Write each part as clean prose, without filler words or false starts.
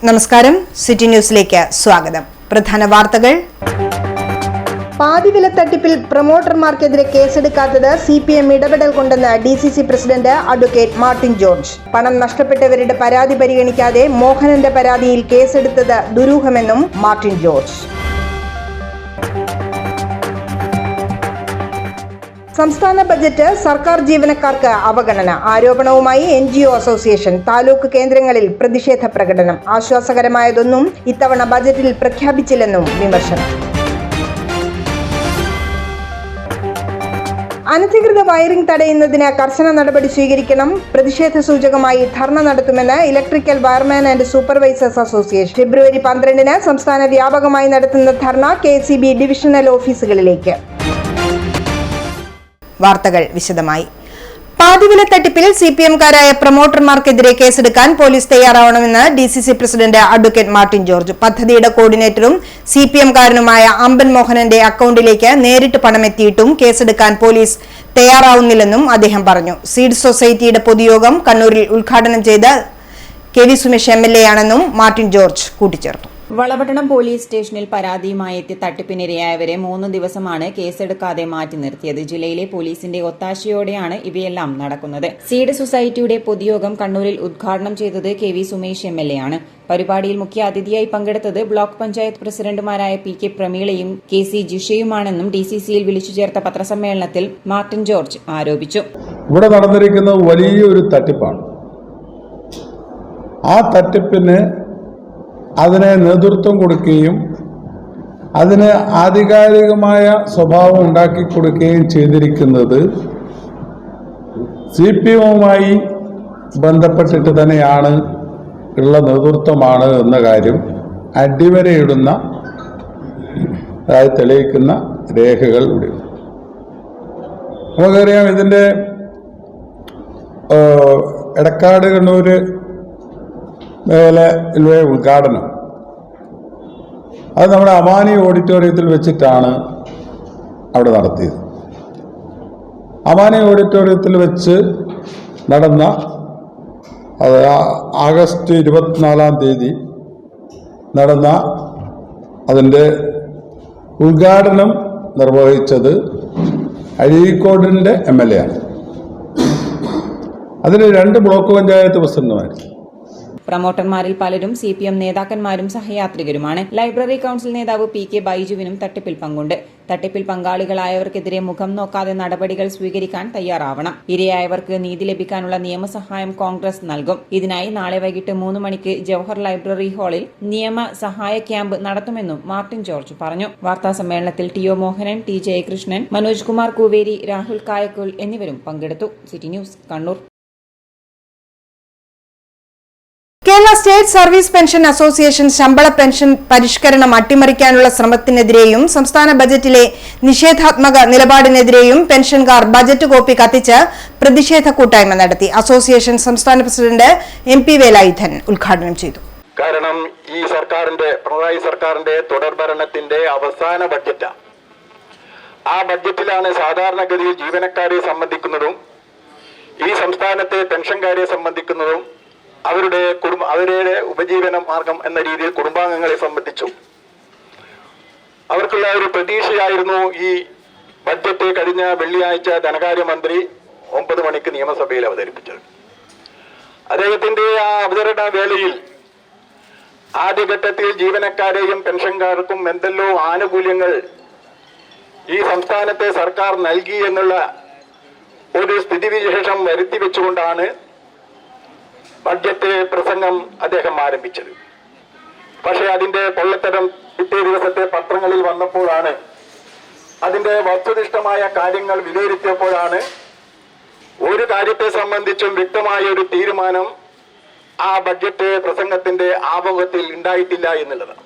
നമസ്കാരം, സിറ്റി ന്യൂസിലേക്ക് സ്വാഗതം. പ്രധാന വാർത്തകൾ. പാതിവില തട്ടിപ്പിൽ പ്രൊമോട്ടർമാർക്കെതിരെ കേസെടുക്കാത്തത് CPM ഇടപെടൽ കൊണ്ടെന്ന് DCC president advocate Martin George. പണം നഷ്ടപ്പെട്ടവരുടെ പരാതി പരിഗണിക്കാതെ മോഹനന്റെ പരാതിയിൽ കേസെടുത്തത് ദുരൂഹമെന്നും മാർട്ടിൻ ജോർജ്. സംസ്ഥാന ബജറ്റ് സർക്കാർ ജീവനക്കാർക്ക് അവഗണന. ആരോപണവുമായി NGO അസോസിയേഷൻ. താലൂക്ക് കേന്ദ്രങ്ങളിൽ പ്രതിഷേധ പ്രകടനം. ആശ്വാസകരമായതൊന്നും ഇത്തവണ ബജറ്റിൽ പ്രഖ്യാപിച്ചില്ലെന്നും വിമർശനം. അനധികൃത വയറിംഗ് തടയുന്നതിന് കർശന നടപടി സ്വീകരിക്കണം. പ്രതിഷേധ സൂചകമായി ധർണ നടത്തുമെന്ന് electrical wireman and supervisors association. February 12 സംസ്ഥാന വ്യാപകമായി നടത്തുന്ന ധർണ KSEB ഡിവിഷണൽ ഓഫീസുകളിലേക്ക്. വാർത്തകൾ വിശദമായി. പാതിവില തട്ടിപ്പിൽ CPM-കാരായ പ്രൊമോട്ടർമാർക്കെതിരെ കേസെടുക്കാൻ പോലീസ് തയ്യാറാവണമെന്ന് DCC president advocate Martin George. പദ്ധതിയുടെ കോർഡിനേറ്ററും CPM-കാരനുമായ അമ്പൻ മോഹനന്റെ അക്കൗണ്ടിലേക്ക് നേരിട്ട് പണമെത്തിയിട്ടും കേസെടുക്കാൻ പോലീസ് തയ്യാറാവുന്നില്ലെന്നും അദ്ദേഹം പറഞ്ഞു. സീഡ് സൊസൈറ്റിയുടെ പൊതുയോഗം കണ്ണൂരിൽ ഉദ്ഘാടനം ചെയ്ത KV സുമേഷ് MLA ആണെന്നും മാർട്ടിൻ ജോർജ് കൂട്ടിച്ചേർത്തു. വളപട്ടണം പോലീസ് സ്റ്റേഷനിൽ പരാതിയുമായി എത്തി തട്ടിപ്പിനിരയായവരെ 3 ദിവസമാണ് കേസെടുക്കാതെ മാറ്റി നിർത്തിയത്. ജില്ലയിലെ പോലീസിന്റെ ഒത്താശയോടെയാണ് ഇവയെല്ലാം നടക്കുന്നത്. സീഡ് സൊസൈറ്റിയുടെ പൊതുയോഗം കണ്ണൂരിൽ ഉദ്ഘാടനം ചെയ്തത് KV സുമേഷ് MLA ആണ്. പരിപാടിയിൽ മുഖ്യ അതിഥിയായി പങ്കെടുത്തത് ബ്ലോക്ക് പഞ്ചായത്ത് പ്രസിഡന്റുമാരായ PK പ്രമീളയും KC ജിഷയുമാണെന്നും DCCയിൽ വിളിച്ചു ചേർത്ത പത്രസമ്മേളനത്തിൽ മാർട്ടിൻ ജോർജ് ആരോപിച്ചു. ഇവിടെ നടന്നിരിക്കുന്ന വലിയൊരു തട്ടിപ്പാണ്. ആ തട്ടിപ്പിന് അതിനെ നേതൃത്വം കൊടുക്കുകയും അതിന് ആധികാരികമായ സ്വഭാവം ഉണ്ടാക്കി കൊടുക്കുകയും ചെയ്തിരിക്കുന്നത് CPM-വുമായി ബന്ധപ്പെട്ടിട്ട് തന്നെയാണ് ഉള്ള നേതൃത്വമാണ് എന്ന കാര്യം അടിവരയിടുന്ന തെളിയിക്കുന്ന രേഖകൾ ഇവിടെ. നമുക്കറിയാം, ഇതിൻ്റെ എടക്കാട് കണ്ണൂര് മേഖലയിലെ ഉദ്ഘാടനം അത് നമ്മുടെ അമാനി ഓഡിറ്റോറിയത്തിൽ വെച്ചിട്ടാണ് അവിടെ നടത്തിയത്. അമാനി ഓഡിറ്റോറിയത്തിൽ വെച്ച് നടന്ന അത് ആഗസ്റ്റ് 24 നടന്ന അതിൻ്റെ ഉദ്ഘാടനം നിർവഹിച്ചത് അഴീക്കോടിൻ്റെ MLA ആണ്. അതിന് 2 ബ്ലോക്ക് പഞ്ചായത്ത് പ്രസിഡന്റുമാർ. പ്രൊമോട്ടർമാരിൽ പലരും CPM നേതാക്കന്മാരും സഹയാത്രികരുമാണ്. ലൈബ്രറി കൌൺസിൽ നേതാവ് PK ബൈജുവിനും തട്ടിപ്പിൽ പങ്കുണ്ട്. തട്ടിപ്പിൽ പങ്കാളികളായവർക്കെതിരെ മുഖം നോക്കാതെ നടപടികൾ സ്വീകരിക്കാൻ തയ്യാറാവണം. ഇരയായവർക്ക് നീതി ലഭിക്കാനുള്ള നിയമസഹായം കോൺഗ്രസ് നൽകും. ഇതിനായി നാളെ വൈകിട്ട് 3 മണിക്ക് ജവഹർ ലൈബ്രറി ഹാളിൽ നിയമ സഹായ ക്യാമ്പ് നടത്തുമെന്നും മാർട്ടിൻ ജോർജ് പറഞ്ഞു. വാർത്താ സമ്മേളനത്തിൽ TO മോഹനൻ, T ജയകൃഷ്ണൻ, മനോജ് കുമാർ കൂവേരി, രാഹുൽ കായക്കുൽ എന്നിവരും പങ്കെടുത്തു. City news, Kannur. Kerala state service pension association ശമ്പള പെൻഷൻ പരിഷ്കരണം അട്ടിമറിക്കാനുള്ള ശ്രമത്തിനെതിരെയും സംസ്ഥാന ബജറ്റിലെ നിഷേധാത്മക നിലപാടിനെതിരെയും പെൻഷൻകാർ ബജറ്റ് കോപ്പി കത്തിച്ച് പ്രതിഷേധ കൂട്ടായ്മ നടത്തി. അസോസിയേഷൻ സംസ്ഥാന പ്രസിഡന്റ് MP വേലായുധൻ ഉദ്ഘാടനം ചെയ്തു. കാരണം ഈ പിണറായി സർക്കാരിന്റെ തുടർഭരണത്തിന്റെ അവസാന ബജറ്റാണ്. ആ ബജറ്റിലാണ് സാധാരണഗതിയിൽ ജീവനക്കാരെ സംബന്ധിക്കുന്നതും ഈ സംസ്ഥാനത്തെ പെൻഷൻകാരെ സംബന്ധിക്കുന്നതും അവരുടെ ഉപജീവന മാർഗം എന്ന രീതിയിൽ കുടുംബാംഗങ്ങളെ സംബന്ധിച്ചു അവർക്കുള്ള ഒരു പ്രതീക്ഷയായിരുന്നു ഈ ബഡ്ജറ്റ് കഴിഞ്ഞ വെള്ളിയാഴ്ച ധനകാര്യമന്ത്രി 9 മണിക്ക് നിയമസഭയിൽ അവതരിപ്പിച്ചത്. അദ്ദേഹത്തിന്റെ ആ അവതരണ വേളയിൽ ആദ്യഘട്ടത്തിൽ ജീവനക്കാരെയും പെൻഷൻകാർക്കും എന്തെല്ലോ ആനുകൂല്യങ്ങൾ ഈ സംസ്ഥാനത്തെ സർക്കാർ നൽകി എന്നുള്ള ഒരു സ്ഥിതിവിശേഷം വരുത്തി വെച്ചുകൊണ്ടാണ് ബഡ്ജറ്റ് പ്രസംഗം അദ്ദേഹം ആരംഭിച്ചത്. പക്ഷേ അതിന്റെ പൊള്ളത്തരം പിറ്റേ ദിവസത്തെ പത്രങ്ങളിൽ വന്നപ്പോഴാണ്, അതിന്റെ വസ്തുനിഷ്ഠമായ കാര്യങ്ങൾ വിലയിരുത്തിയപ്പോഴാണ് ഒരു കാര്യത്തെ സംബന്ധിച്ചും വ്യക്തമായ ഒരു തീരുമാനം ആ ബഡ്ജറ്റ് പ്രസംഗത്തിന്റെ ആമുഖത്തിൽ ഉണ്ടായിട്ടില്ല എന്നുള്ളതാണ്.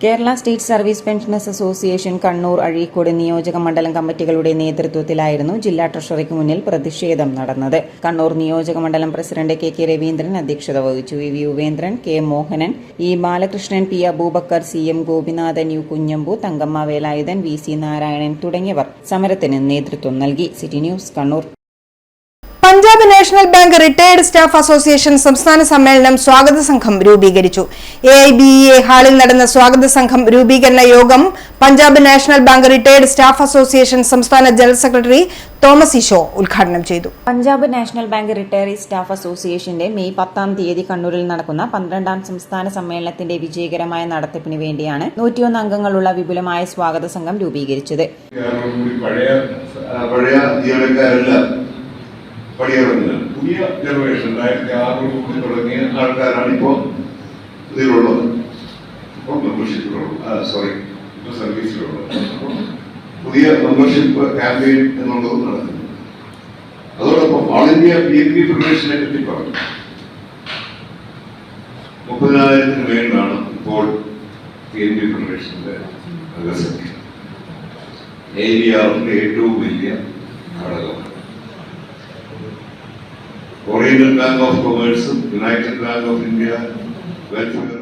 Kerala state service pensioners association Kannur, Azhikode നിയോജക മണ്ഡലം കമ്മിറ്റികളുടെ നേതൃത്വത്തിലായിരുന്നു ജില്ലാ ട്രഷറിക്ക് മുന്നിൽ പ്രതിഷേധം നടന്നത്. കണ്ണൂർ നിയോജക മണ്ഡലം പ്രസിഡന്റ് KK രവീന്ദ്രൻ അധ്യക്ഷത വഹിച്ചു. VV യുവേന്ദ്രൻ, K Mohanan, E Balakrishnan, P Abubakar, CM Gopinathan, U Kunhambu, Thankamma Velayudhan, VC Narayanan തുടങ്ങിയവർ സമരത്തിന് നേതൃത്വം നൽകി. City news, Kannur. Punjab national bank retired staff association സംസ്ഥാന സമ്മേളനം സ്വാഗത സംഘം രൂപീകരിച്ചു. AIBEA ഹാളിൽ നടന്ന സ്വാഗത സംഘം രൂപീകരണ യോഗം Punjab national bank retired staff association സംസ്ഥാന ജനറൽ സെക്രട്ടറി തോമസ് ഇഷോ ഉദ്ഘാടനം ചെയ്തു. പഞ്ചാബ് നാഷണൽ ബാങ്ക് റിട്ടയറി സ്റ്റാഫ് അസോസിയേഷന്റെ മെയ് 10 കണ്ണൂരിൽ നടക്കുന്ന 12ാം സംസ്ഥാന സമ്മേളനത്തിന്റെ വിജയകരമായ നടത്തിപ്പിന് വേണ്ടിയാണ് 101 അംഗങ്ങളുള്ള വിപുലമായ സ്വാഗത സംഘം രൂപീകരിച്ചത്. പടിയിറങ്ങുക പുതിയ ജനറേഷൻ 2006 തുടങ്ങിയ ആൾക്കാരാണ് ഇപ്പോൾ ഇതിലുള്ളത്, ഇപ്പോൾ മെമ്പർഷിപ്പിലുള്ളത്, ഇപ്പോൾ സർവീസിലുള്ളത്. പുതിയ മെമ്പർഷിപ്പ് ക്യാമ്പയിൻ എന്നുള്ളതും നടക്കുന്നു. അതോടൊപ്പം ഓൾ ഇന്ത്യ PNB ഫെഡറേഷനെ പറ്റി പറഞ്ഞു. 30,000 മേളിലാണ് ഇപ്പോൾ PNB ഫെഡറേഷന്റെ അംഗസംഖ്യ. ABRന്റെ ഏറ്റവും വലിയ ഘടകമാണ്. ഓറിയന്റൽ ബാങ്ക് ഓഫ് കൊമേഴ്സും United Bank of India welfare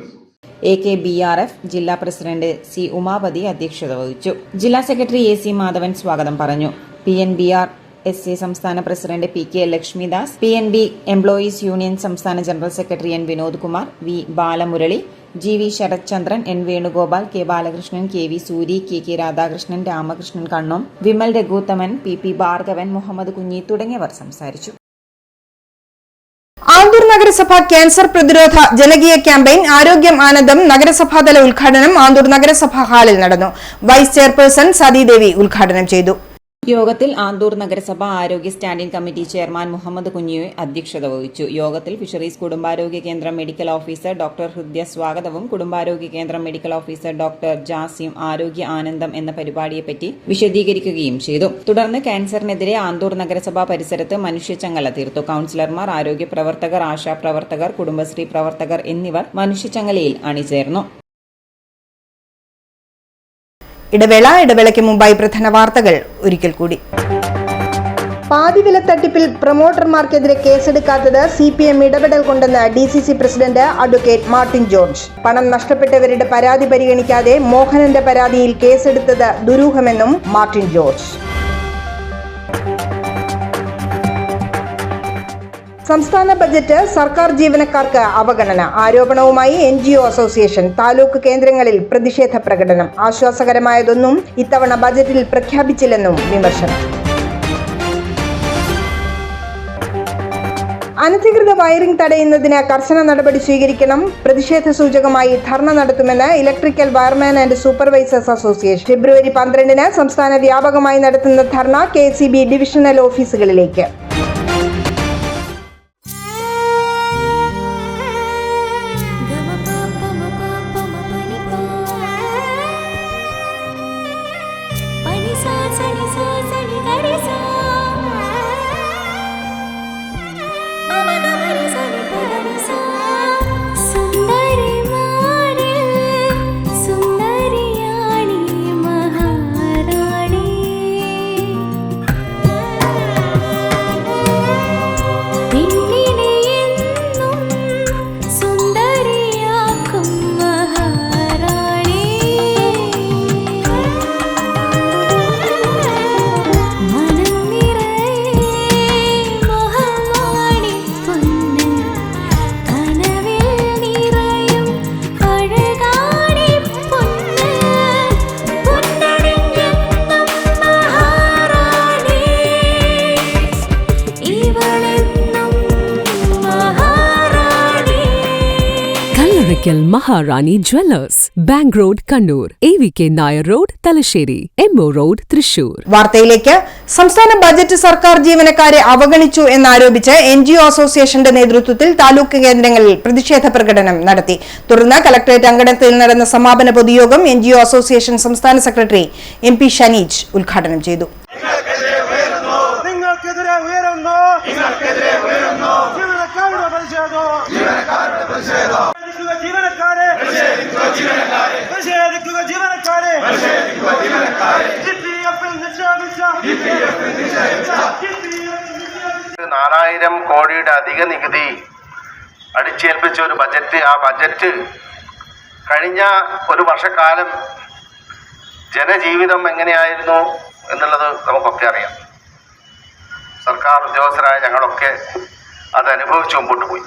AKBRF ജില്ലാ പ്രസിഡന്റ് C ഉമാപതി അധ്യക്ഷത വഹിച്ചു. ജില്ലാ സെക്രട്ടറി AC മാധവൻ സ്വാഗതം പറഞ്ഞു. PNBRSA സംസ്ഥാന president PK Lakshmidas, PNB employees union സംസ്ഥാന general secretary N Vinod Kumar, V Balamurali, GV Sarathchandran, N Venugopal, K Balakrishnan, KV Suri, KK Radhakrishnan, Ramakrishnan Kannom, Vimal Raghuthaman, PP Bhargavan, Muhammad Kunhi തുടങ്ങിയവർ സംസാരിച്ചു. ആന്തൂർ നഗരസഭ ക്യാൻസർ പ്രതിരോധ ജനകീയ ക്യാമ്പയിൻ ആരോഗ്യം ആനന്ദം നഗരസഭാതല ഉദ്ഘാടനം ആന്തൂർ നഗരസഭാ ഹാളിൽ നടന്നു. വൈസ് ചെയർപേഴ്സൺ സതീദേവി ഉദ്ഘാടനം ചെയ്തു. യോഗത്തിൽ ആന്തൂർ നഗരസഭ ആരോഗ്യ സ്റ്റാൻഡിംഗ് കമ്മിറ്റി ചെയർമാൻ മുഹമ്മദ് കുഞ്ഞിയെ അധ്യക്ഷത വഹിച്ചു. യോഗത്തിൽ ഫിഷറീസ് കുടുംബാരോഗ്യ കേന്ദ്രം മെഡിക്കൽ ഓഫീസർ ഡോക്ടർ ഹൃദയ സ്വാഗതവും കുടുംബാരോഗ്യ കേന്ദ്രം മെഡിക്കൽ ഓഫീസർ ഡോക്ടർ ജാസിം ആരോഗ്യ ആനന്ദം എന്ന പരിപാടിയെപ്പറ്റി വിശദീകരിക്കുകയും ചെയ്തു. തുടർന്ന് ക്യാൻസറിനെതിരെ ആന്തൂർ നഗരസഭാ പരിസരത്ത് മനുഷ്യച്ചങ്ങല തീർത്തു. കൌൺസിലർമാർ, ആരോഗ്യ പ്രവർത്തകർ, ആശാപ്രവർത്തകർ, കുടുംബശ്രീ പ്രവർത്തകർ എന്നിവർ മനുഷ്യച്ചങ്ങലയിൽ അണിചേർന്നു. ഇടവേളയ്ക്ക് മുമ്പായി പ്രധാന വാർത്തകൾ ഒരിക്കൽ കൂടി. പാതിവില തട്ടിപ്പിൽ പ്രൊമോട്ടർമാർക്കെതിരെ കേസെടുക്കാത്തത് CPM ഇടപെടൽ കൊണ്ടെന്ന് DCC president advocate Martin George. പണം നഷ്ടപ്പെട്ടവരുടെ പരാതി പരിഗണിക്കാതെ മോഹനന്റെ പരാതിയിൽ കേസെടുത്തത് ദുരൂഹമെന്നും മാർട്ടിൻ ജോർജ്. സംസ്ഥാന ബജറ്റ് സർക്കാർ ജീവനക്കാർക്ക് അവഗണന. ആരോപണവുമായി NGO അസോസിയേഷൻ. താലൂക്ക് കേന്ദ്രങ്ങളിൽ പ്രതിഷേധ പ്രകടനം. ആശ്വാസകരമായതൊന്നും ഇത്തവണ ബജറ്റിൽ പ്രഖ്യാപിച്ചില്ലെന്നും വിമർശനം. അനധികൃത വയറിംഗ് തടയുന്നതിന് കർശന നടപടി സ്വീകരിക്കണം. പ്രതിഷേധ സൂചകമായി ധർണ നടത്തുമെന്ന് electrical wireman and supervisors association. February 12 സംസ്ഥാന വ്യാപകമായി നടത്തുന്ന ധർണ KSEB ഡിവിഷണൽ ഓഫീസുകളിലേക്ക്. Maharani Jewellers, Bank Road, Kannur, AVK Nair Road, Talasheri, MO Road, Thrissur. വാർത്തയിലേക്ക്. സംസ്ഥാന ബജറ്റ് സർക്കാർ ജീവനക്കാരെ അവഗണിച്ചു എന്നാരോപിച്ച് NGO അസോസിയേഷന്റെ നേതൃത്വത്തിൽ താലൂക്ക് കേന്ദ്രങ്ങളിൽ പ്രതിഷേധ പ്രകടനം നടത്തി. തുടർന്ന് കലക്ടറേറ്റ് അങ്കണത്തിൽ നടന്ന സമാപന പൊതുയോഗം NGO അസോസിയേഷൻ സംസ്ഥാന സെക്രട്ടറി MP ഷനീജ് ഉദ്ഘാടനം ചെയ്തു. $4,000 കോടിയുടെ അധിക നികുതി അടിച്ചേൽപ്പിച്ച ഒരു ബജറ്റ്, ആ ബജറ്റ് കഴിഞ്ഞ ഒരു വർഷക്കാലം ജനജീവിതം എങ്ങനെയായിരുന്നു എന്നുള്ളത് നമുക്കൊക്കെ അറിയാം. സർക്കാർ ഉദ്യോഗസ്ഥരായ ഞങ്ങളൊക്കെ അത് അനുഭവിച്ച് മുമ്പോട്ട് പോയി.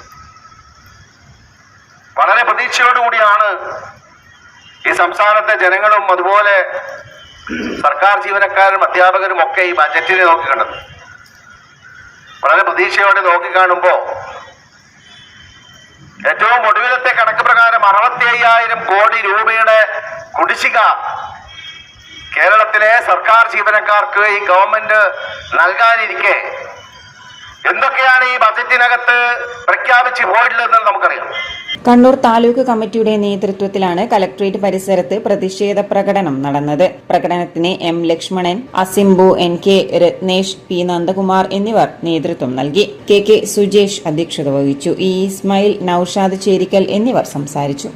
വളരെ പ്രതീക്ഷയോടുകൂടിയാണ് ഈ സംസ്ഥാനത്തെ ജനങ്ങളും അതുപോലെ സർക്കാർ ജീവനക്കാരും അധ്യാപകരും ഒക്കെ ഈ ബജറ്റിനെ നോക്കിക്കണ്ടത്. വളരെ പ്രതീക്ഷയോടെ നോക്കിക്കാണുമ്പോൾ ഏറ്റവും ഒടുവിലത്തെ കണക്ക് പ്രകാരം 65,000 കോടി രൂപയുടെ കുടിശ്ശിക കേരളത്തിലെ സർക്കാർ ജീവനക്കാർക്ക് ഈ ഗവൺമെന്റ് നൽകാനിരിക്കെ എന്തൊക്കെയാണ് ഈ ബജറ്റിനകത്ത് പ്രഖ്യാപിച്ച് പോയിട്ടുള്ളതെന്ന് നമുക്കറിയാം. കണ്ണൂർ താലൂക്ക് കമ്മിറ്റിയുടെ നേതൃത്വത്തിലാണ് കലക്ട്രേറ്റ് പരിസരത്ത് പ്രതിഷേധ പ്രകടനം നടന്നത്. പ്രകടനത്തിന് M Lakshmanan, Asimbu, NK Ratnesh, P Nandakumar എന്നിവർ നേതൃത്വം നൽകി. KK സുജേഷ് അധ്യക്ഷത വഹിച്ചു. ഇസ്മായിൽ, നൌഷാദ് ചേരിക്കൽ എന്നിവർ സംസാരിച്ചു.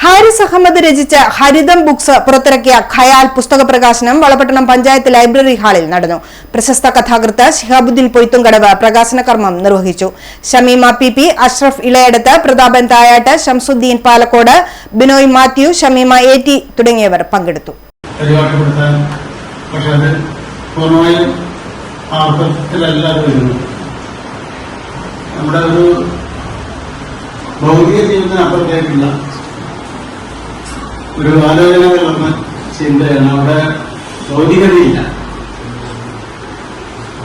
ഹാരിസ് അഹമ്മദ് രചിച്ച ഹരിതം ബുക്സ് പുറത്തിറക്കിയ ഖയാൽ പുസ്തക പ്രകാശനം വളപട്ടണം പഞ്ചായത്ത് ലൈബ്രറി ഹാളിൽ നടന്നു. പ്രശസ്ത കഥാകൃത്ത് ശിഹാബുദ്ദീൻ പൊയ്ത്തുംകടവ് പ്രകാശന കർമ്മം നിർവഹിച്ചു. ഷമീമ PP, അഷ്റഫ് ഇളയടത്ത്, പ്രതാപൻ തായാട്ട്, ശംസുദ്ദീൻ പാലക്കോട്, ബിനോയ് മാത്യു, ഷമീമ AT തുടങ്ങിയവർ പങ്കെടുത്തു. ഒരു ആലോചന കലർന്ന ചിന്തയാണ്. അവിടെ ഭൗതികതയില്ല.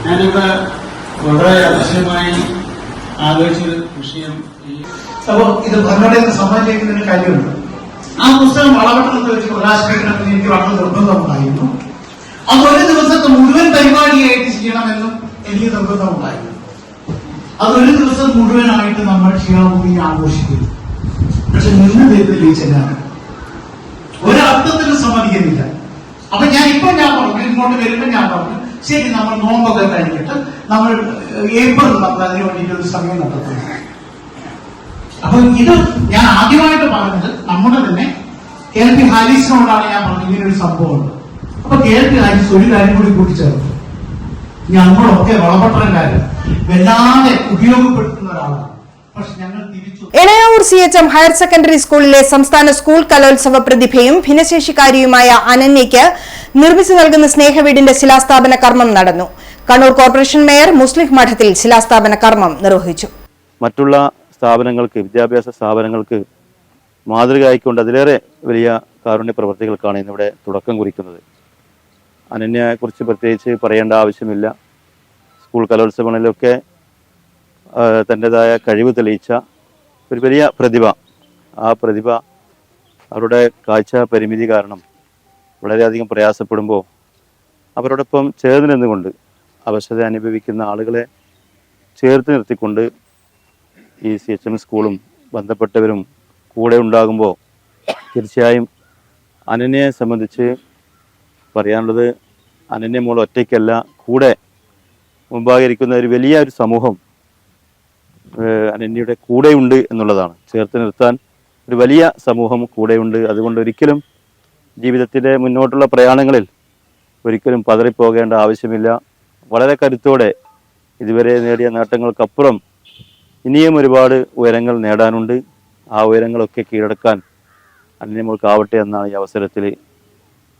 ഞാനിവിടെ വളരെ ആവശ്യമായി ആലോചിച്ചൊരു വിഷയം. അപ്പോൾ ഇത് ഭരണഘടന സമ്മതിക്കുന്ന ഒരു കാര്യമുണ്ട്. ആ പുസ്തകം വളപട്ടണത്തിൽ വെച്ച് പ്രകാശിപ്പിക്കണമെന്ന് എനിക്ക് വളരെ നിർബന്ധമുണ്ടായിരുന്നു. അത് ഒരു ദിവസത്തെ മുഴുവൻ പരിപാടിയായിട്ട് ചെയ്യണമെന്നും എനിക്ക് നിർബന്ധമുണ്ടായിരുന്നു. അതൊരു ദിവസം മുഴുവനായിട്ട് നമ്മൾ ശിഹാബുദ്ദീൻ ആഘോഷിക്കുന്നു. പക്ഷെ നിന്ന് തെറ്റില്ലാണ്, ഒരർത്ഥത്തിലും സമ്മതിക്കുന്നില്ല. അപ്പൊ ഞാൻ പറഞ്ഞു, ഇങ്ങോട്ട് വരുമ്പോൾ ഞാൻ പറഞ്ഞു, ശരി നമ്മൾ നോമ്പൊക്കെ കഴിഞ്ഞിട്ട് നമ്മൾ ഏപ്രിൽ നമ്മൾ അതിന് വേണ്ടിയിട്ട് ഒരു സമയം നടത്തുന്നു. അപ്പൊ ഇത് ഞാൻ ആദ്യമായിട്ട് പറഞ്ഞത് നമ്മുടെ തന്നെ KLP ഹാരിസിനോടാണ് ഞാൻ പറഞ്ഞത് ഇങ്ങനൊരു സംഭവമുണ്ട്. അപ്പൊ KLP ഹാരിസ് ഒരു കാര്യം കൂടി കൂട്ടിച്ചേർത്തു, ഞങ്ങളൊക്കെ വളപട്ടണക്കാര് വല്ലാതെ ഉപയോഗപ്പെടുത്തുന്ന ഒരാളാണ്. എളയാവൂർ CHM ഹയർ സെക്കൻഡറി സ്കൂളിലെ സംസ്ഥാന സ്കൂൾ കലോത്സവ പ്രതിഭയും ഭിന്നശേഷിക്കാരിയുമായ അനന്യയ്ക്ക് നിർമ്മിച്ചു നൽകുന്ന സ്നേഹവീടിന്റെ ശിലാസ്ഥാപന കർമ്മം നടന്നു. കണ്ണൂർ കോർപ്പറേഷൻ മേയർ മുസ്ലിം മഠത്തിൽ ശിലാസ്ഥാപന കർമ്മം നിർവഹിച്ചു. മറ്റുള്ള സ്ഥാപനങ്ങൾക്ക്, വിദ്യാഭ്യാസ സ്ഥാപനങ്ങൾക്ക് മാതൃകയായിക്കൊണ്ട് അതിലേറെ വലിയ കാരുണ്യ പ്രവർത്തികൾക്കാണ് ഇന്നിവിടെ തുടക്കം കുറിക്കുന്നത്. അനന്യയെക്കുറിച്ച് പ്രത്യേകിച്ച് പറയേണ്ട ആവശ്യമില്ല. സ്കൂൾ കലോത്സവങ്ങളിലൊക്കെ തൻ്റെതായ കഴിവ് തെളിയിച്ച ഒരു വലിയ പ്രതിഭ. ആ പ്രതിഭ അവരുടെ കാഴ്ച പരിമിതി കാരണം വളരെയധികം പ്രയാസപ്പെടുമ്പോൾ അവരോടൊപ്പം ചേർന്ന് നിന്നുകൊണ്ട് അവശത അനുഭവിക്കുന്ന ആളുകളെ ചേർത്ത് നിർത്തിക്കൊണ്ട് ഈ CHM സ്കൂളും ബന്ധപ്പെട്ടവരും കൂടെ ഉണ്ടാകുമ്പോൾ തീർച്ചയായും അനന്യയെ സംബന്ധിച്ച് പറയാനുള്ളത്, അനന്യ മോൾ ഒറ്റയ്ക്കല്ല, കൂടെ മുമ്പാകരിക്കുന്ന ഒരു വലിയ ഒരു സമൂഹം അനന്യയുടെ കൂടെയുണ്ട് എന്നുള്ളതാണ്. ചേർത്ത് നിർത്താൻ ഒരു വലിയ സമൂഹം കൂടെയുണ്ട്. അതുകൊണ്ട് ഒരിക്കലും ജീവിതത്തിൻ്റെ മുന്നോട്ടുള്ള പ്രയാണങ്ങളിൽ ഒരിക്കലും പതറിപ്പോകേണ്ട ആവശ്യമില്ല. വളരെ കരുത്തോടെ ഇതുവരെ നേടിയ നേട്ടങ്ങൾക്കപ്പുറം ഇനിയും ഒരുപാട് ഉയരങ്ങൾ നേടാനുണ്ട്. ആ ഉയരങ്ങളൊക്കെ കീഴടക്കാൻ അനന്യമോൾക്കാവട്ടെ എന്നാണ് ഈ അവസരത്തിൽ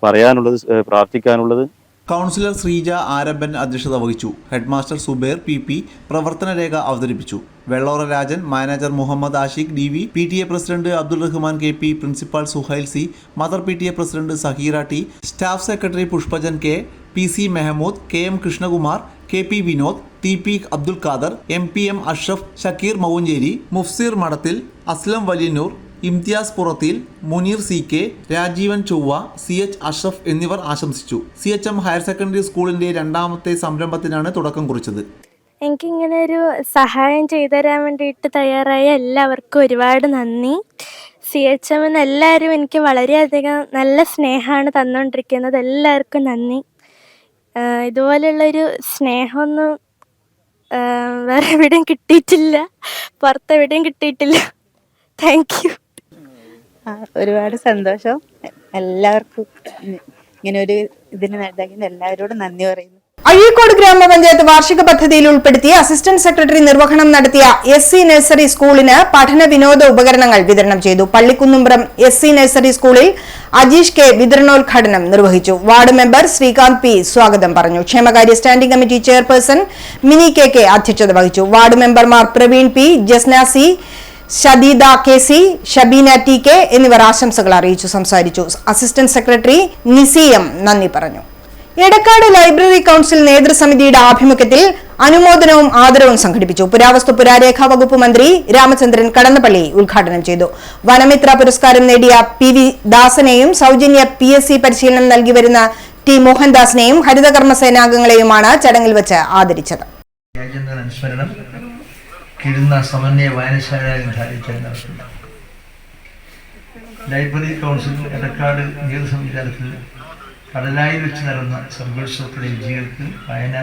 പറയാനുള്ളത്, പ്രാർത്ഥിക്കാനുള്ളത്. കൗൺസിലർ ശ്രീജ ആരംഭൻ അധ്യക്ഷത വഹിച്ചു. ഹെഡ്മാസ്റ്റർ സുബൈർ PP പ്രവർത്തന രേഖ അവതരിപ്പിച്ചു. Vellora Rajan, manager Muhammad Ashiq DV, PTA president Abdul Rahman KP, principal Suhail C, mother PTA president Sahira T, staff secretary Pushpajan K, PC Mehmood, KM Krishnakumar, KP Vinod, TP Abdul Khader, MPM Ashraf, Shakeer Mouncheri, Mufseer Madathil, Aslam Valiyannur, Imtiaz പുറത്തിൽ, Muneer CK, Rajeevan ചൊവ്വ, CH അഷ്റഫ് എന്നിവർ ആശംസിച്ചു. CHM ഹയർ സെക്കൻഡറി സ്കൂളിന്റെ രണ്ടാമത്തെ സംരംഭത്തിനാണ് തുടക്കം കുറിച്ചത്. എനിക്കിങ്ങനെ ഒരു സഹായം ചെയ്തു തരാൻ വേണ്ടിയിട്ട് തയ്യാറായ എല്ലാവർക്കും ഒരുപാട് നന്ദി. CHM എല്ലാവരും എനിക്ക് വളരെയധികം നല്ല സ്നേഹമാണ് തന്നുകൊണ്ടിരിക്കുന്നത്. എല്ലാവർക്കും നന്ദി. ഇതുപോലുള്ളൊരു സ്നേഹമൊന്നും വേറെ എവിടെയും കിട്ടിയിട്ടില്ല, പുറത്തെവിടെയും കിട്ടിയിട്ടില്ല. Thank you. ഒരുപാട് സന്തോഷം. എല്ലാവർക്കും ഇങ്ങനെ ഒരു ഇതിന് നടത്താൻ എല്ലാവരോടും നന്ദി പറയുന്നു. അഴീക്കോട് ഗ്രാമപഞ്ചായത്ത് വാർഷിക പദ്ധതിയിൽ ഉൾപ്പെടുത്തി അസിസ്റ്റന്റ് സെക്രട്ടറി നിർവഹണം നടത്തിയ SC നഴ്സറി സ്കൂളിന് പഠന വിനോദ ഉപകരണങ്ങൾ വിതരണം ചെയ്തു. പള്ളിക്കുന്നുംപുറം SC നഴ്സറി സ്കൂളിൽ അജീഷ് കെ വിതരണോദ്ഘാടനം നിർവഹിച്ചു. വാർഡ് മെമ്പർ ശ്രീകാന്ത് P സ്വാഗതം പറഞ്ഞു. ക്ഷേമകാര്യ standing committee chairperson mini KK അധ്യക്ഷത വഹിച്ചു. വാർഡ് മെമ്പർമാർ Praveen P, Jasna C, ഷദീദ KC, Shabeena TK എന്നിവർ ആശംസകൾ അറിയിച്ചു സംസാരിച്ചു. അസിസ്റ്റന്റ് സെക്രട്ടറി നിസിയം നന്ദി പറഞ്ഞു. എടക്കാട് ലൈബ്രറി കൌൺസിൽ നേതൃസമിതിയുടെ ആഭിമുഖ്യത്തിൽ അനുമോദനവും ആദരവും സംഘടിപ്പിച്ചു. പുരാവസ്തു പുരാരേഖാ വകുപ്പ് മന്ത്രി രാമചന്ദ്രൻ കടന്നപ്പള്ളി ഉദ്ഘാടനം ചെയ്തു. വനമിത്ര പുരസ്കാരം നേടിയ PV ദാസനെയും സൗജന്യ PSC പരിശീലനം നൽകി വരുന്ന T മോഹൻദാസിനെയും ഹരിതകർമ്മ സേനാംഗങ്ങളെയുമാണ് ചടങ്ങിൽ വെച്ച് ആദരിച്ചത്. ലൈബ്രറി കൗൺസിൽ എടക്കാട് നേതൃസംവിധാനത്തിൽ കടലായിൽ വെച്ച് നടന്ന സർഗോത്സവത്തിലെ വിജയികൾക്ക് വായന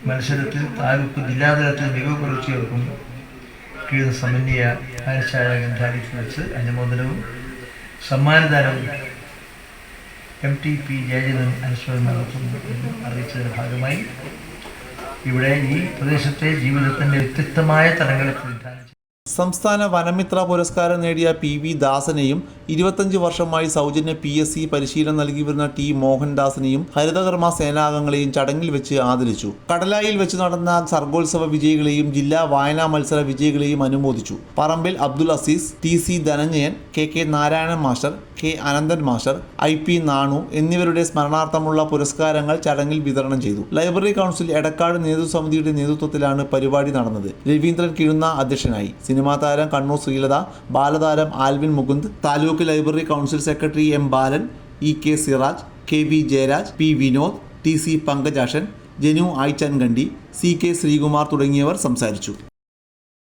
മത്സരത്തിൽ താലൂക്ക് ജില്ലാതലത്തിൽ മികവ് പുലർത്തിയവർക്കും കീഴുന്ന സമന്വയ വായനശാല ഗ്രന്ഥാലയത്തിൽ വെച്ച് അനുമോദനവും സമ്മാനദാനവും MTP ജയചന്ദ്രൻ അനുസ്മരണം നടത്തുന്നു എന്ന് അറിയിച്ചതിൻ്റെ ഭാഗമായി ഇവിടെ ഈ പ്രദേശത്തെ ജീവിതത്തിൻ്റെ വ്യത്യസ്തമായ തലങ്ങളെ പ്രതിനിധാനം സംസ്ഥാന വനമിത്ര പുരസ്കാരം നേടിയ PV ദാസനെയും 25 വർഷമായി സൗജന്യ PSC പരിശീലനം നൽകി വരുന്ന T മോഹൻദാസിനെയും ഹരിതകർമ്മ സേനാംഗങ്ങളെയും ചടങ്ങിൽ വെച്ച് ആദരിച്ചു. കടലായിൽ വെച്ച് നടന്ന സർഗോത്സവ വിജയികളെയും ജില്ലാ വായനാ മത്സര വിജയികളെയും അനുമോദിച്ചു. Parambil Abdul Azeez, TC Dhananjayan, KK Narayanan master, K Ananthan master, IP Nanu എന്നിവരുടെ സ്മരണാർത്ഥമുള്ള പുരസ്കാരങ്ങൾ ചടങ്ങിൽ വിതരണം ചെയ്തു. ലൈബ്രറി കൗൺസിൽ എടക്കാട് നേതൃസമിതിയുടെ നേതൃത്വത്തിലാണ് പരിപാടി നടന്നത്. രവീന്ദ്രൻ കിഴുന്ന അധ്യക്ഷനായി. സിനിമാ താരം കണ്ണൂർ ശ്രീലത, ബാലതാരം Alvin Mukund, taluk library council secretary M Balan, EK Siraj, KV Jayaraj, P Vinod, TC Pankajakshan, Janu Aichankandi, CK Sreekumar തുടങ്ങിയവർ സംസാരിച്ചു.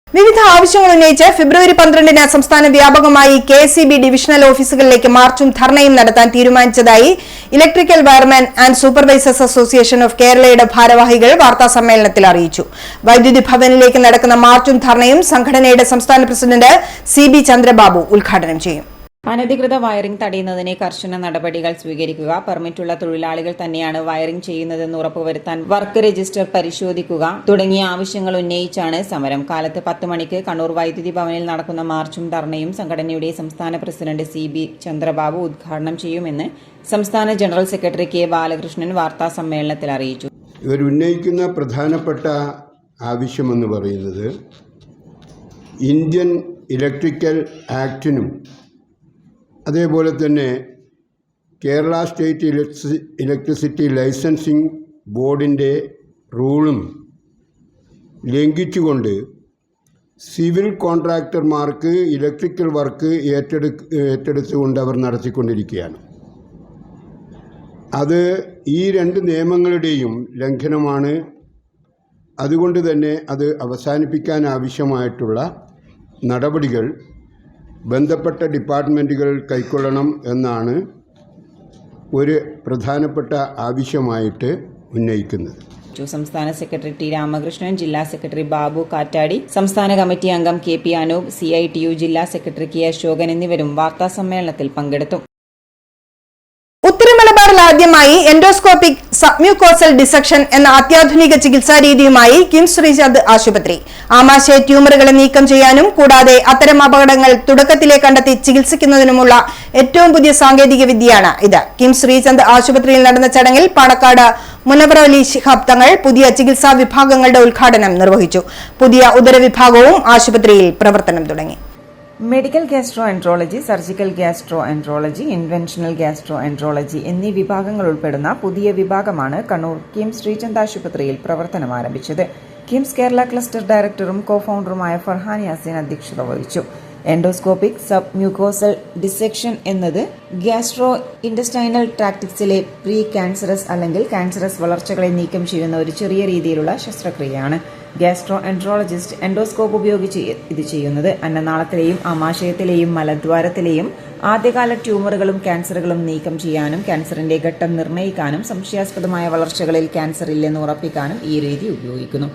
വിവിധ ആവശ്യങ്ങൾ ഉന്നയിച്ച് ഫെബ്രുവരി 12-ന് സംസ്ഥാന വ്യാപകമായി KSEB ഡിവിഷണൽ ഓഫീസുകളിലേക്ക് മാർച്ചും ധർണയും നടത്താൻ തീരുമാനിച്ചതായി electrical wireman and supervisors association of കേരളയുടെ ഭാരവാഹികൾ വാർത്താസമ്മേളനത്തിൽ അറിയിച്ചു. വൈദ്യുതി ഭവനിലേക്ക് നടക്കുന്ന മാർച്ചും ധർണയും സംഘടനയുടെ സംസ്ഥാന പ്രസിഡന്റ് CB ചന്ദ്രബാബു ഉദ്ഘാടനം ചെയ്യും. അനധികൃത വയറിംഗ് തടയുന്നതിന് കർശന നടപടികൾ സ്വീകരിക്കുക, പെർമിറ്റുള്ള തൊഴിലാളികൾ തന്നെയാണ് വയറിംഗ് ചെയ്യുന്നതെന്ന് ഉറപ്പുവരുത്താൻ വർക്ക് രജിസ്റ്റർ പരിശോധിക്കുക തുടങ്ങിയ ആവശ്യങ്ങൾ ഉന്നയിച്ചാണ് സമരം. കാലത്ത് 10 മണിക്ക് കണ്ണൂർ വൈദ്യുതി ഭവനിൽ നടക്കുന്ന മാർച്ചും ധർണയും സംഘടനയുടെ സംസ്ഥാന പ്രസിഡന്റ് CB ചന്ദ്രബാബു ഉദ്ഘാടനം ചെയ്യുമെന്ന് സംസ്ഥാന ജനറൽ സെക്രട്ടറി K ബാലകൃഷ്ണൻ വാർത്താ സമ്മേളനത്തിൽ അറിയിച്ചു. ഇവരുന്നയിക്കുന്ന പ്രധാനപ്പെട്ട ആവശ്യമെന്ന് പറയുന്നത് ഇന്ത്യൻ ഇലക്ട്രിക്കൽ ആക്ടിനും അതേപോലെ തന്നെ കേരള സ്റ്റേറ്റ് ഇലക്ട്രിസിറ്റി ലൈസൻസിംഗ് ബോർഡിൻ്റെ റൂളും ലംഘിച്ചുകൊണ്ട് സിവിൽ കോൺട്രാക്ടർമാർക്ക് ഇലക്ട്രിക്കൽ വർക്ക് ഏറ്റെടുത്തുകൊണ്ട് അവർ നടത്തിക്കൊണ്ടിരിക്കുകയാണ്. അത് ഈ 2 നിയമങ്ങളുടെയും ലംഘനമാണ്. അതുകൊണ്ട് തന്നെ അത് അവസാനിപ്പിക്കാൻ ആവശ്യമായിട്ടുള്ള നടപടികൾ ബന്ധപ്പെട്ട ഡിപ്പാർട്ട്മെൻറ്റുകൾ കൈക്കൊള്ളണം എന്നാണ് ഒരു പ്രധാനപ്പെട്ട ആവശ്യമായിട്ട് ഉന്നയിക്കുന്നത്. സംസ്ഥാന സെക്രട്ടറി T രാമകൃഷ്ണൻ, ജില്ലാ സെക്രട്ടറി ബാബു കാറ്റാടി, സംസ്ഥാന കമ്മിറ്റി അംഗം KP അനൂപ്, CITU ജില്ലാ സെക്രട്ടറി K അശോകൻ എന്നിവരും വാർത്താ സമ്മേളനത്തിൽ പങ്കെടുത്തു. ഉത്തരമലബാറിൽ ആദ്യമായി എൻഡോസ്കോപ്പിക് സബ്മ്യൂക്കോസൽ ഡിസെക്ഷൻ എന്ന അത്യാധുനിക ചികിത്സാ രീതിയുമായി കിംസ് ശ്രീചന്ദ് ആശുപത്രി. ആമാശയ ട്യൂമറുകളെ നീക്കം ചെയ്യാനും കൂടാതെ അത്തരം അപകടങ്ങൾ തുടക്കത്തിലെ കണ്ടെത്തി ചികിത്സിക്കുന്നതിനുമുള്ള ഏറ്റവും പുതിയ സാങ്കേതിക വിദ്യയാണ് ഇത്. കിംസ് ശ്രീചന്ദ് ആശുപത്രിയിൽ നടന്ന ചടങ്ങിൽ പാണക്കാട് മുനവർ അലി ശിഹാബ് തങ്ങൾ പുതിയ ചികിത്സാ വിഭാഗങ്ങളുടെ ഉദ്ഘാടനം നിർവഹിച്ചു. പുതിയ ഉദരവിഭാഗവും ആശുപത്രിയിൽ പ്രവർത്തനം തുടങ്ങി. Medical gastroenterology, surgical gastroenterology, interventional gastroenterology എന്നീ വിഭാഗങ്ങൾ ഉൾപ്പെടുന്ന പുതിയ വിഭാഗമാണ് കണ്ണൂർ കിംസ് ശ്രീചന്ദ് ആശുപത്രിയിൽ പ്രവർത്തനം ആരംഭിച്ചത്. കിംസ് കേരള ക്ലസ്റ്റർ ഡയറക്ടറും കോ ഫൗണ്ടറുമായ ഫർഹാൻ യാസിൻ അധ്യക്ഷത വഹിച്ചു. എൻഡോസ്കോപ്പിക് സബ് മ്യൂക്കോസൽ ഡിസെക്ഷൻ എന്നത് ഗ്യാസ്ട്രോ ഇൻഡസ്റ്റൈനൽ ട്രാക്റ്റിക്സിലെ പ്രീ ക്യാൻസറസ് അല്ലെങ്കിൽ ക്യാൻസറസ് വളർച്ചകളെ നീക്കം ചെയ്യുന്ന ഒരു ചെറിയ രീതിയിലുള്ള ശസ്ത്രക്രിയയാണ്. ഗ്യാസ്ട്രോ എൻട്രോളജിസ്റ്റ് എൻഡോസ്കോപ്പ് ഉപയോഗിച്ച് ഇത് ചെയ്യുന്നത് അന്നനാളത്തിലെയും ആമാശയത്തിലെയും മലദ്വാരത്തിലെയും ആദ്യകാല ട്യൂമറുകളും ക്യാൻസറുകളും നീക്കം ചെയ്യാനും ക്യാൻസറിന്റെ ഘട്ടം നിർണ്ണയിക്കാനും സംശയാസ്പദമായ വളർച്ചകളിൽ ക്യാൻസർ ഇല്ലെന്ന് ഉറപ്പിക്കാനും ഈ രീതി ഉപയോഗിക്കുന്നു.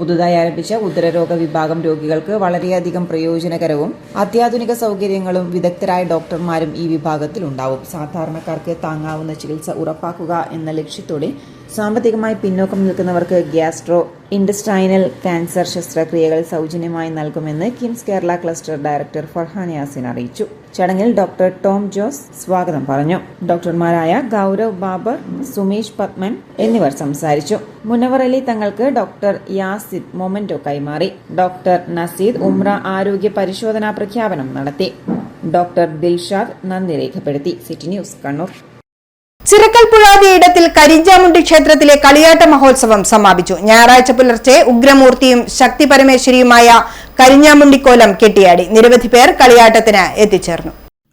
പുതുതായി ആരംഭിച്ച ഉദരരോഗ വിഭാഗം രോഗികൾക്ക് വളരെയധികം പ്രയോജനകരവും അത്യാധുനിക സൗകര്യങ്ങളും വിദഗ്ധരായ ഡോക്ടർമാരും ഈ വിഭാഗത്തിലുണ്ടാവും. സാധാരണക്കാർക്ക് താങ്ങാവുന്ന ചികിത്സ ഉറപ്പാക്കുക എന്ന ലക്ഷ്യത്തോടെ സാമ്പത്തികമായി പിന്നോക്കം നിൽക്കുന്നവർക്ക് ഗ്യാസ്ട്രോ ഇൻഡസ്റ്റൈനൽ ക്യാൻസർ ശസ്ത്രക്രിയകൾ സൗജന്യമായി നൽകുമെന്ന് കിംസ് കേരള ക്ലസ്റ്റർ ഡയറക്ടർ ഫർഹാൻ യാസിൻ അറിയിച്ചു. ചടങ്ങിൽ ഡോക്ടർ ടോം ജോസ് സ്വാഗതം പറഞ്ഞു. ഡോക്ടർമാരായ ഗൗരവ് ബാബർ, സുമേഷ് പത്മൻ എന്നിവർ സംസാരിച്ചു. മുനവർ അലി തങ്ങൾക്ക് ഡോക്ടർ യാസിദ് മൊമെന്റോ കൈമാറി. ഡോക്ടർ നസീദ് ഉംറ ആരോഗ്യ പരിശോധനാ പ്രഖ്യാപനം നടത്തി. ഡോക്ടർ ദിൽഷാദ് നന്ദി രേഖപ്പെടുത്തി. City news, Kannur. ചിറക്കൽപ്പുഴ ഇടത്തിൽ കരിഞ്ചാമുണ്ടി ക്ഷേത്രത്തിലെ കളിയാട്ട മഹോത്സവം സമാപിച്ചു. ഞായറാഴ്ച പുലർച്ചെ ഉഗ്രമൂർത്തിയും ശക്തി പരമേശ്വരിയുമായ കരിഞ്ഞാമുണ്ടിക്കോലം കെട്ടിയാടി. നിരവധി പേർ കളിയാട്ടത്തിന് എത്തിച്ചേർന്നു.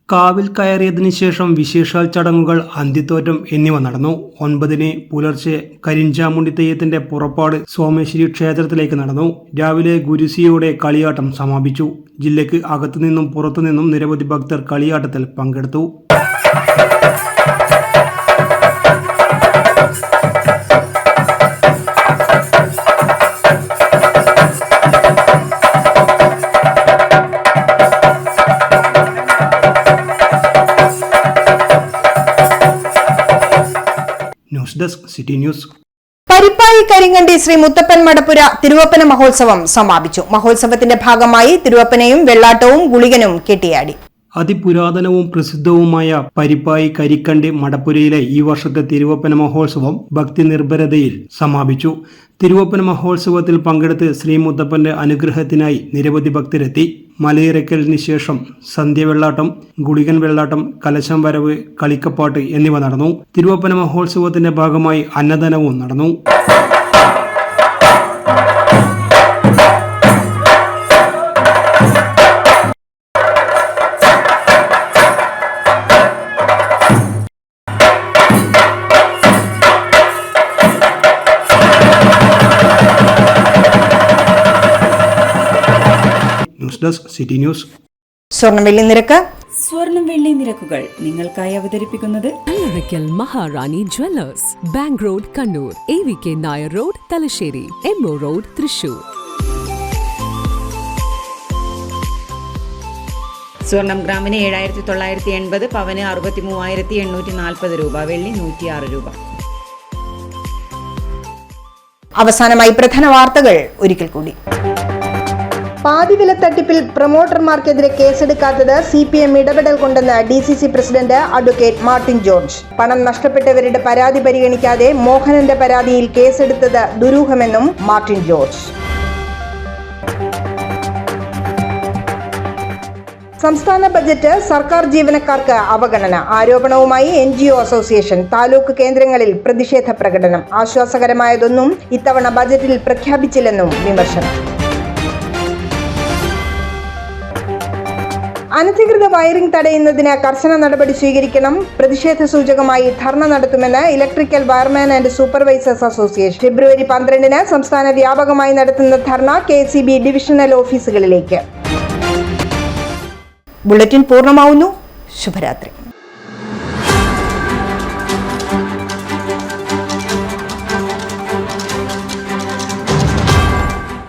കാവിൽ കയറിയതിനു ശേഷം വിശേഷാൽ ചടങ്ങുകൾ, അന്തിത്തോറ്റം എന്നിവ നടന്നു. 9-ന് പുലർച്ചെ കരിഞ്ചാമുണ്ടി തെയ്യത്തിന്റെ പുറപ്പാട് സോമേശ്വരി ക്ഷേത്രത്തിലേക്ക് നടന്നു. രാവിലെ ഗുരുസിയോടെ കളിയാട്ടം സമാപിച്ചു. ജില്ലയ്ക്ക് അകത്തുനിന്നും പുറത്തുനിന്നും നിരവധി ഭക്തർ കളിയാട്ടത്തിൽ പങ്കെടുത്തു. News desk, city news. Parippayi Karingandi Shri Muthappan മടപ്പുര തിരുവപ്പന മഹോത്സവം സമാപിച്ചു. മഹോത്സവത്തിന്റെ ഭാഗമായി തിരുവപ്പനയും വെള്ളാട്ടവും ഗുളികനും കെട്ടിയാടി. അതിപുരാതനവും പ്രസിദ്ധവുമായ പരിപ്പായി കരിക്കണ്ടി മടപ്പുരയിലെ ഈ വർഷത്തെ തിരുവപ്പന മഹോത്സവം ഭക്തി നിർഭരതയിൽ സമാപിച്ചു. തിരുവപ്പന മഹോത്സവത്തിൽ പങ്കെടുത്ത് ശ്രീ മുത്തപ്പന്റെ അനുഗ്രഹത്തിനായി നിരവധി ഭക്തരെത്തി. മലയിറക്കലിന് ശേഷം സന്ധ്യവെള്ളാട്ടം, ഗുളികൻ വെള്ളാട്ടം, കലശം വരവ്, കളിക്കപ്പാട്ട് എന്നിവ നടന്നു. തിരുവപ്പന മഹോത്സവത്തിന്റെ ഭാഗമായി അന്നദാനവും നടന്നു. News desk, city news. സ്വർണ്ണവെള്ളി നിരക്ക്. സ്വർണം വെള്ളി നിരക്കുകൾ നിങ്ങൾക്കായി അവതരിപ്പിക്കുന്നത് Allarakkal Maharani jewellers, bank road Kannur, AVK Nair road Thalassery, MO road Thrissur. സ്വർണം ഗ്രാമിന് 7,980, പവന് 63,840 രൂപ, വെള്ളി 106 രൂപ. അവസാനമായി പ്രധാന വാർത്തകൾ ഒരിക്കൽ കൂടി. പാതിവില തട്ടിപ്പിൽ പ്രൊമോട്ടർമാർക്കെതിരെ കേസെടുക്കാത്തത് CPM ഇടപെടൽ കൊണ്ടെന്ന് DCC president advocate Martin George. പണം നഷ്ടപ്പെട്ടവരുടെ പരാതി പരിഗണിക്കാതെ മോഹനന്റെ പരാതിയിൽ കേസെടുത്തത് ദുരൂഹമെന്നും മാർട്ടിൻ ജോർജ്. സംസ്ഥാന ബജറ്റ് സർക്കാർ ജീവനക്കാർക്ക് അവഗണന. ആരോപണവുമായി NGO അസോസിയേഷൻ. താലൂക്ക് കേന്ദ്രങ്ങളിൽ പ്രതിഷേധ പ്രകടനം. ആശ്വാസകരമായതൊന്നും ഇത്തവണ ബജറ്റിൽ പ്രഖ്യാപിച്ചില്ലെന്നും വിമർശനം. അനധികൃത വയറിംഗ് തടയുന്നതിന് കർശന നടപടി സ്വീകരിക്കണം. പ്രതിഷേധ സൂചകമായി ധർണ നടത്തുമെന്ന് electrical wireman and supervisors association. February 12-ന് സംസ്ഥാന വ്യാപകമായി നടത്തുന്ന ധർണ KCB ഡിവിഷണൽ ഓഫീസുകളിലേക്ക്. ബുള്ളറ്റിൻ പൂർണ്ണമാവുന്നു. ശുഭരാത്രി.